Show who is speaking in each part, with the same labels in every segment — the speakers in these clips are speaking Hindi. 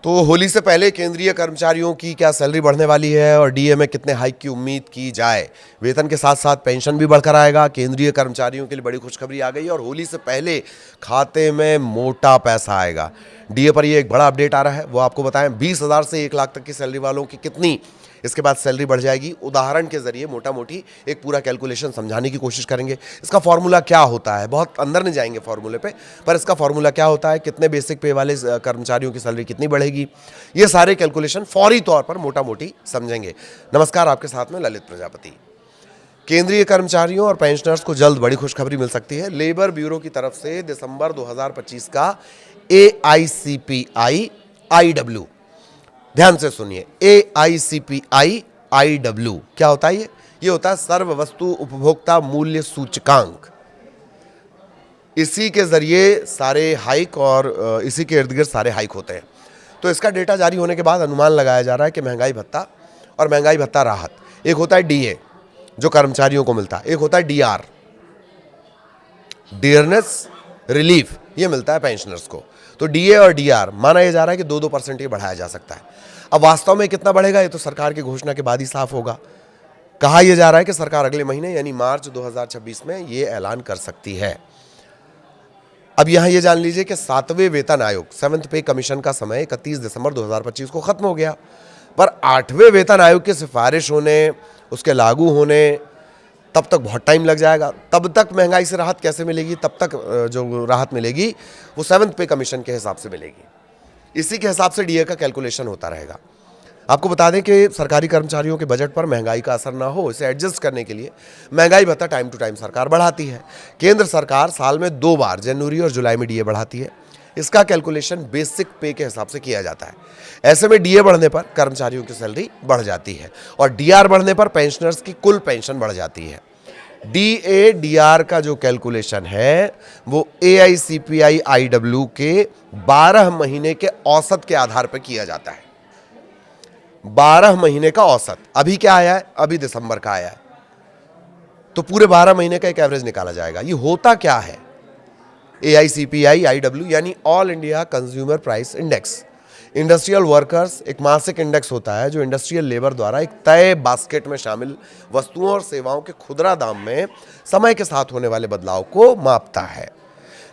Speaker 1: तो होली से पहले केंद्रीय कर्मचारियों की क्या सैलरी बढ़ने वाली है और डीए में कितने हाइक की उम्मीद की जाए। वेतन के साथ साथ पेंशन भी बढ़कर आएगा। केंद्रीय कर्मचारियों के लिए बड़ी खुशखबरी आ गई और होली से पहले खाते में मोटा पैसा आएगा। डीए पर ये एक बड़ा अपडेट आ रहा है, वो आपको बताएं। 20,000 से 1 लाख तक की सैलरी वालों की कितनी इसके बाद सैलरी बढ़ जाएगी, उदाहरण के जरिए मोटा मोटी एक पूरा कैलकुलेशन समझाने की कोशिश करेंगे। इसका फॉर्मूला क्या होता है, बहुत अंदर नहीं जाएंगे फॉर्मूले पे, पर इसका फॉर्मूला क्या होता है, कितने बेसिक पे वाले कर्मचारियों की सैलरी कितनी बढ़ेगी, ये सारे कैलकुलेशन फौरी तौर पर मोटा मोटी समझेंगे। नमस्कार, आपके साथ में ललित प्रजापति। केंद्रीय कर्मचारियों और पेंशनर्स को जल्द बड़ी खुशखबरी मिल सकती है। लेबर ब्यूरो की तरफ से दिसंबर 2025 का AICPI IW, ध्यान से सुनिए, AICPI IW क्या होता है? ये होता है सर्व वस्तु उपभोक्ता मूल्य सूचकांक। इसी के जरिए सारे हाइक और इसी के इर्द गिर्द सारे हाइक होते हैं। तो इसका डेटा जारी होने के बाद अनुमान लगाया जा रहा है कि महंगाई भत्ता और महंगाई भत्ता राहत, एक होता है DA जो कर्मचारियों को मिलता है, एक होता है DR डियरनेस रिलीफ, ये मिलता है पेंशनर्स को। तो DA और DR माना यह जा रहा है कि 2-2% ये बढ़ाया जा सकता है। अब वास्तव में कितना बढ़ेगा ये तो सरकार की घोषणा के बाद ही साफ होगा। कहा यह जा रहा है कि सरकार अगले महीने यानी मार्च 2026 में ये ऐलान कर सकती है। अब यहां ये जान लीजिए कि 7वें वेतन आयोग 7th पे कमीशन का समय 31 दिसंबर 2025 को खत्म हो गया, पर 8वें वेतन आयोग की सिफारिश होने, उसके लागू होने तब तक बहुत टाइम लग जाएगा। तब तक महंगाई से राहत कैसे मिलेगी? तब तक जो राहत मिलेगी वो 7th पे कमीशन के हिसाब से मिलेगी। इसी के हिसाब से डीए का कैलकुलेशन होता रहेगा। आपको बता दें कि सरकारी कर्मचारियों के बजट पर महंगाई का असर ना हो, इसे एडजस्ट करने के लिए महंगाई भत्ता टाइम टू टाइम सरकार बढ़ाती है। केंद्र सरकार साल में 2 बार जनवरी और जुलाई में डीए बढ़ाती है। इसका कैलकुलेशन बेसिक पे के हिसाब से किया जाता है। ऐसे में डीए बढ़ने पर कर्मचारियों की सैलरी बढ़ जाती है और डीआर बढ़ने पर पेंशनर्स की कुल पेंशन बढ़ जाती है। DA DR का जो कैलकुलेशन है वो AICPI IW के 12 महीने के औसत के आधार पर किया जाता है। 12 महीने का औसत अभी क्या आया है? अभी दिसंबर का आया है, तो पूरे 12 महीने का एक एवरेज निकाला जाएगा। ये होता क्या है? AICPI IW यानी all India consumer price index. Industrial workers एक मासिक इंडेक्स होता है जो इंडस्ट्रियल लेबर द्वारा एक तय बास्केट में शामिल वस्तुओं और सेवाओं के खुदरा दाम में समय के साथ होने वाले बदलाव को मापता है।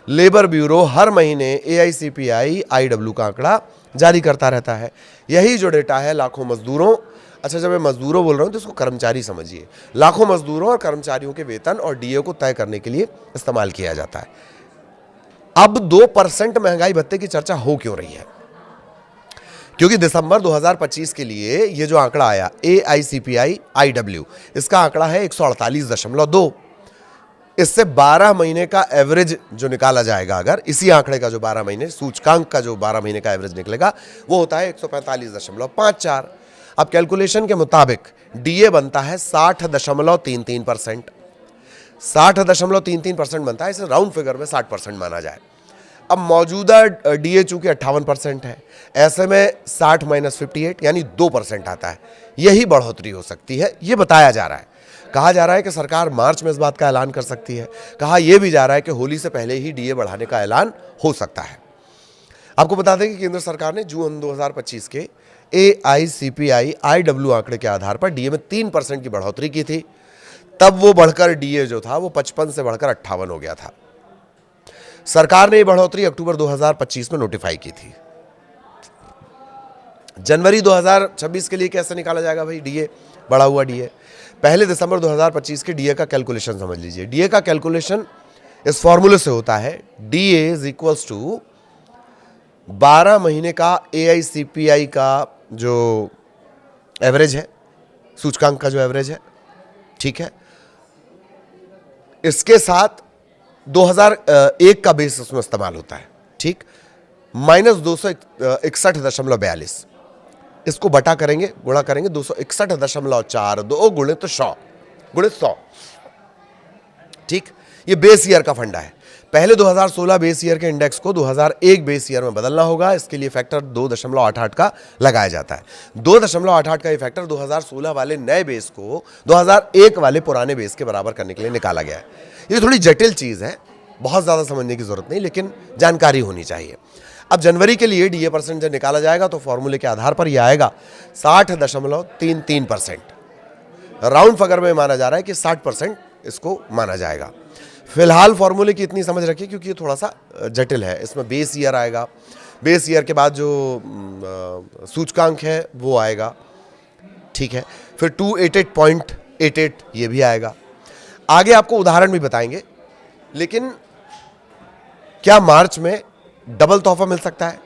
Speaker 1: लेबर ब्यूरो हर महीने AICPI IW का आंकड़ा जारी करता रहता है। यही जो डेटा है लाखों मजदूरों, अच्छा जब मैं मजदूरों बोल रहा हूं तो इसको कर्मचारी समझिए, लाखों मजदूरों और कर्मचारियों के वेतन और डीए को तय करने के लिए इस्तेमाल किया जाता है। अब 2% महंगाई भत्ते की चर्चा हो क्यों रही है? क्योंकि दिसंबर 2025 के लिए ये जो आंकड़ा आया AICPI IW, इसका आंकड़ा है 148.2। इससे 12 महीने का एवरेज जो निकाला जाएगा, अगर इसी आंकड़े का जो 12 महीने सूचकांक का जो 12 महीने का एवरेज निकलेगा वो होता है 145.54। अब कैलकुलेशन के मुताबिक डीए बनता है 60.33%। 60.33% बनता है, इसे राउंड फिगर में 60% माना जाए। अब मौजूदा डीए चूंकि 58% है, ऐसे में 60 - 58 यानी 2% आता है। यही बढ़ोतरी हो सकती है, ये बताया जा रहा है। कहा जा रहा है कि सरकार मार्च में इस बात का ऐलान कर सकती है। कहा यह भी जा रहा है कि होली से पहले ही डीए बढ़ाने का ऐलान हो सकता है। आपको बता दें कि केंद्र सरकार ने जून 2025 के AICPI IW आंकड़े के आधार पर डीए में 3% की बढ़ोतरी की थी। तब वो बढ़कर डीए जो था वो 55 से बढ़कर 58 हो गया था। सरकार ने ये बढ़ोतरी अक्टूबर 2025 में नोटिफाई की थी। जनवरी 2026 के लिए कैसे निकाला जाएगा भाई डीए, बढ़ा हुआ डीए? पहले दिसंबर 2025 के डीए का कैलकुलेशन समझ लीजिए। डीए का कैलकुलेशन इस फॉर्मूले से होता है, DA = 12 महीने का AICPI का जो एवरेज है, सूचकांक का जो एवरेज है, ठीक है, इसके साथ 2001 का बेस उसमें इस्तेमाल होता है, ठीक, माइनस 261.42। इसको बटा करेंगे, गुणा करेंगे 261.42 गुणित 100, ठीक। ये बेस ईयर का फंडा है। पहले 2016 बेस ईयर के इंडेक्स को 2001 बेस ईयर में बदलना होगा। इसके लिए फैक्टर 2.88 का लगाया जाता है। 2.88 का ये फैक्टर 2016 वाले नए बेस को 2001 वाले पुराने बेस के बराबर करने के लिए निकाला गया है। ये थोड़ी जटिल चीज़ है, बहुत ज़्यादा समझने की जरूरत नहीं, लेकिन जानकारी होनी चाहिए। अब जनवरी के लिए डीए परसेंट जब निकाला जाएगा तो फॉर्मूले के आधार पर यह आएगा 60.33%। राउंड फिगर में माना जा रहा है कि 60% इसको माना जाएगा। फिलहाल फॉर्मूले की इतनी समझ रखिए क्योंकि ये थोड़ा सा जटिल है। इसमें बेस ईयर आएगा, बेस ईयर के बाद जो सूचकांक है वो आएगा, ठीक है। फिर 288.88 ये भी आएगा। आगे आपको उदाहरण भी बताएंगे। लेकिन क्या मार्च में डबल तोहफा मिल सकता है?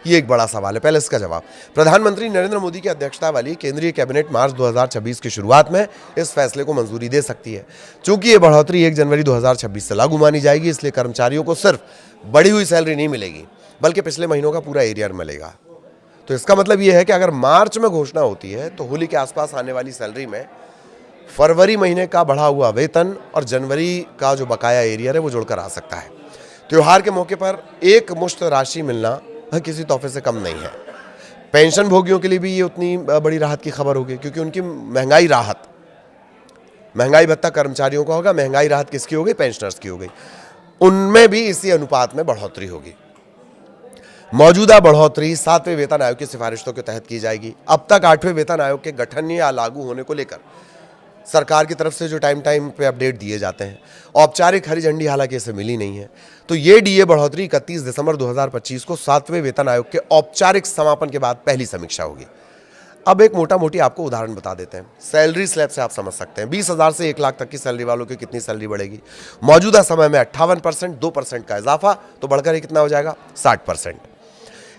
Speaker 1: ये एक बड़ा सवाल है। पहले इसका जवाब, प्रधानमंत्री नरेंद्र मोदी की अध्यक्षता वाली केंद्रीय कैबिनेट मार्च 2026 की शुरुआत में इस फैसले को मंजूरी दे सकती है। चूंकि ये बढ़ोतरी 1 जनवरी 2026 से लागू मानी जाएगी, इसलिए कर्मचारियों को सिर्फ बढ़ी हुई सैलरी नहीं मिलेगी बल्कि पिछले महीनों का पूरा एरियर मिलेगा। तो इसका मतलब ये है कि अगर मार्च में घोषणा होती है तो होली के आसपास आने वाली सैलरी में फरवरी महीने का बढ़ा हुआ वेतन और जनवरी का जो बकाया एरियर है वो जुड़कर आ सकता है। त्योहार के मौके पर एक मुश्त राशि मिलना किसी तोहफे से कम नहीं है। पेंशन भोगियों के लिए भी ये उतनी बड़ी राहत की खबर होगी क्योंकि उनकी महंगाई भत्ता कर्मचारियों का होगा, महंगाई राहत किसकी हो गई? पेंशनर्स की हो गई। उनमें भी इसी अनुपात में बढ़ोतरी होगी। मौजूदा बढ़ोतरी 7वें वेतन आयोग की सिफारिशों के तहत की जाएगी। अब तक 8वें वेतन आयोग के गठन या लागू होने को लेकर सरकार की तरफ से जो टाइम पे अपडेट दिए जाते हैं, औपचारिक हरी झंडी हालांकि इसे मिली नहीं है। तो ये डीए बढ़ोतरी 31 दिसंबर 2025 को 7वें वेतन आयोग के औपचारिक समापन के बाद पहली समीक्षा होगी। अब एक मोटा मोटी आपको उदाहरण बता देते हैं। सैलरी स्लैब से आप समझ सकते हैं 20,000 से 1 लाख तक की सैलरी वालों की कितनी सैलरी बढ़ेगी। मौजूदा समय में 58%, 2% का इजाफा तो बढ़कर ये कितना हो जाएगा? 60%।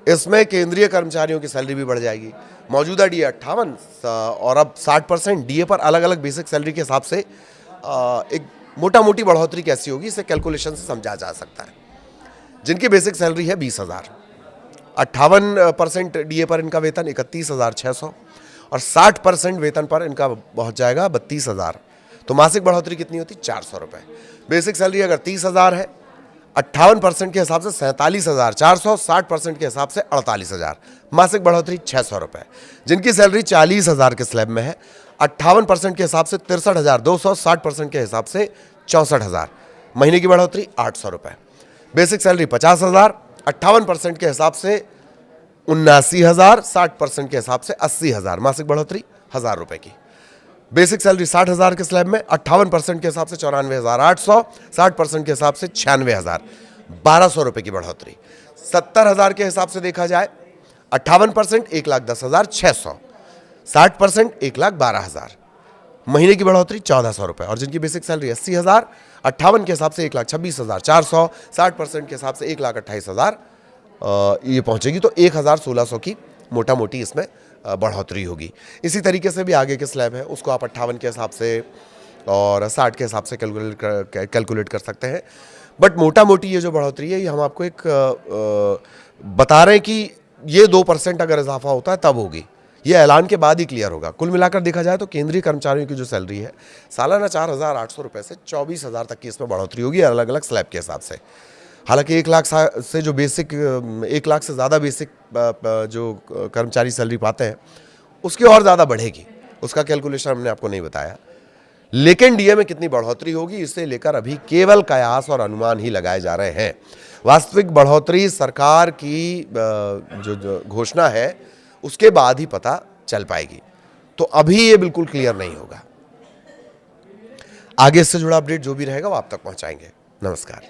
Speaker 1: इसमें केंद्रीय कर्मचारियों की सैलरी भी बढ़ जाएगी। मौजूदा डीए 58 और अब 60%। डीए पर अलग अलग बेसिक सैलरी के हिसाब से एक मोटा मोटी बढ़ोतरी कैसी होगी इसे कैलकुलेशन से समझा जा सकता है। जिनकी बेसिक सैलरी है 20,000, 58% डीए पर इनका वेतन 31,600 और 60% वेतन पर इनका पहुंच जाएगा 32,000। तो मासिक बढ़ोतरी कितनी होती? 400 रुपये। बेसिक सैलरी अगर 30,000 है, 58% के हिसाब से 47,400, 60% के हिसाब से 48,000, मासिक बढ़ोतरी 600 रुपये। जिनकी सैलरी 40,000 के स्लैब में है, 58% के हिसाब से 63,200, 60% के हिसाब से 64,000, महीने की बढ़ोतरी 800 रुपये। बेसिक सैलरी 50,000, 58% के हिसाब से 79,000, 60% के हिसाब से 80,000, मासिक बढ़ोतरी 1,000 रुपये की। बेसिक सैलरी 60,000 के स्लैब में, 58% के हिसाब से 94,800, 60% के हिसाब से 96,000, 1,200 रुपये की बढ़ोतरी। 70,000 के हिसाब से देखा जाए, 58% 1,10,600, 60% 1,12,000, महीने की बढ़ोतरी 1,400 रुपये। और जिनकी बेसिक सैलरी 80,000, 58 के हिसाब से 1,26,400, 60% के हिसाब से 1,28,000 ये पहुंचेगी। तो 1,1600 की मोटा मोटी इसमें बढ़ोतरी होगी। इसी तरीके से भी आगे के स्लैब है उसको आप 58 के हिसाब से और 60 के हिसाब से कैलकुलेट कर सकते हैं। बट मोटा मोटी ये जो बढ़ोतरी है ये हम आपको एक बता रहे हैं कि ये 2% अगर इजाफा होता है तब होगी। ये ऐलान के बाद ही क्लियर होगा। कुल मिलाकर देखा जाए तो केंद्रीय कर्मचारियों की जो सैलरी है सालाना 4,800 रुपये से 24,000 तक की इसमें बढ़ोतरी होगी अलग अलग स्लैब के हिसाब से। हालांकि 1 लाख से जो बेसिक 1 लाख से ज़्यादा बेसिक जो कर्मचारी सैलरी पाते हैं उसकी और ज़्यादा बढ़ेगी, उसका कैलकुलेशन हमने आपको नहीं बताया। लेकिन डीए में कितनी बढ़ोतरी होगी इसे लेकर अभी केवल कयास और अनुमान ही लगाए जा रहे हैं। वास्तविक बढ़ोतरी सरकार की जो घोषणा है उसके बाद ही पता चल पाएगी। तो अभी ये बिल्कुल क्लियर नहीं होगा। आगे इससे जुड़ा अपडेट जो भी रहेगा वो आप तक पहुंचाएंगे। नमस्कार।